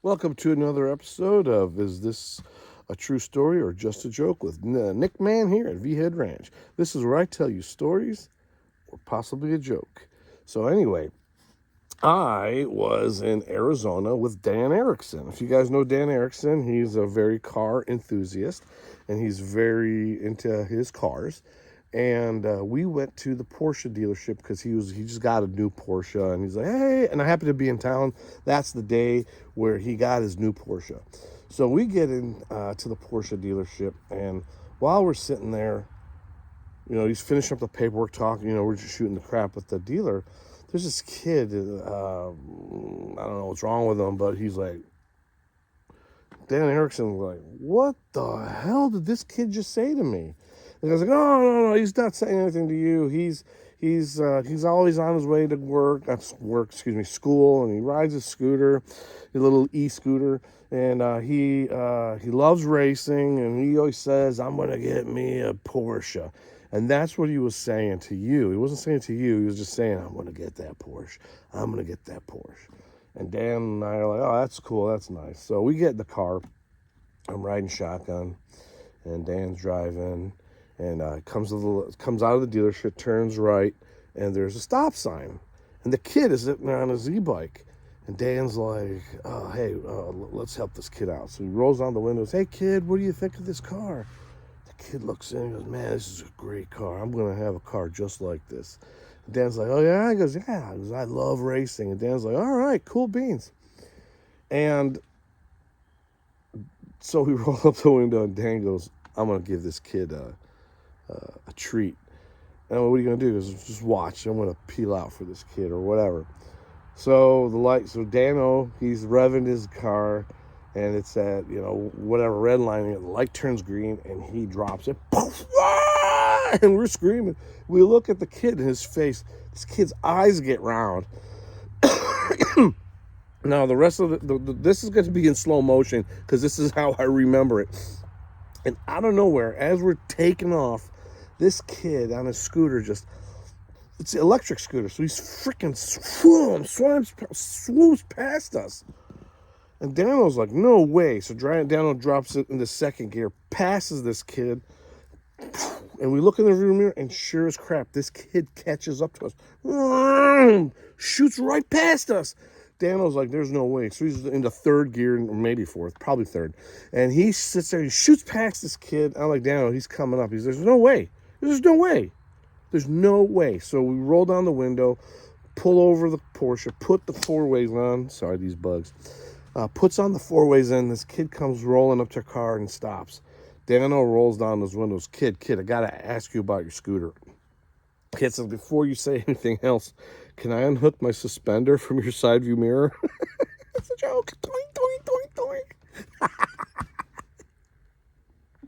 Welcome to another episode of Is This a True Story or Just a Joke with Nick Mann here at V-Head Ranch. This is where I tell you stories or possibly a joke. So anyway, I was in Arizona with Dan Erickson. If you guys know Dan Erickson, he's a very car enthusiast and he's very into his cars. And we went to the Porsche dealership because he just got a new Porsche, and he's like, hey, and I happened to be in town. That's the day where he got his new Porsche. So we get in to the Porsche dealership, and while we're sitting there, he's finishing up the paperwork talking. We're just shooting the crap with the dealer. There's this kid. I don't know what's wrong with him, but he's like, Dan Erickson was like, what the hell did this kid just say to me? And I was like, no, he's not saying anything to you. He's always on his way to school, and he rides a scooter, a little e-scooter, and he loves racing, and he always says, I'm gonna get me a Porsche. And that's what he was saying to you. He wasn't saying to you, he was just saying, I'm gonna get that Porsche. I'm gonna get that Porsche. And Dan and I are like, oh, that's cool, that's nice. So we get in the car. I'm riding shotgun, and Dan's driving, and comes out of the dealership, turns right, and there's a stop sign, and the kid is sitting there on his e-bike, and Dan's like, hey, let's help this kid out. So he rolls down the windows, hey kid, what do you think of this car? The kid looks in and goes, man, this is a great car. I'm gonna have a car just like this. And Dan's like, oh yeah? He goes, yeah. He goes, I love racing. And Dan's like, all right, cool beans. And so we roll up the window, and Dan goes, I'm gonna give this kid a treat. And what are you going to do is just watch. I'm going to peel out for this kid or whatever. So so Dano, he's revving his car, and it's at, whatever red line. The light turns green, and he drops it. Poof, ah! And we're screaming. We look at the kid in his face. This kid's eyes get round. Now, the rest of this is going to be in slow motion because this is how I remember it. And out of nowhere, as we're taking off, this kid on a scooter it's an electric scooter, so he's freaking swoops past us. And Dano's like, no way. So Dano drops it into second gear, passes this kid, and we look in the rearview mirror, and sure as crap, this kid catches up to us, shoots right past us. Dano's like, there's no way. So he's into third gear, or maybe fourth, probably third. And he sits there, he shoots past this kid. I'm like, Dano, he's coming up. There's no way. There's no way. There's no way. So we roll down the window, pull over the Porsche, put the four-ways on. Sorry, these bugs. Puts on the four-ways in. This kid comes rolling up to the car and stops. Dano rolls down those windows. Kid, I got to ask you about your scooter. Kid says, before you say anything else, can I unhook my suspender from your side view mirror? That's a joke. Doink, doink, doink, doink.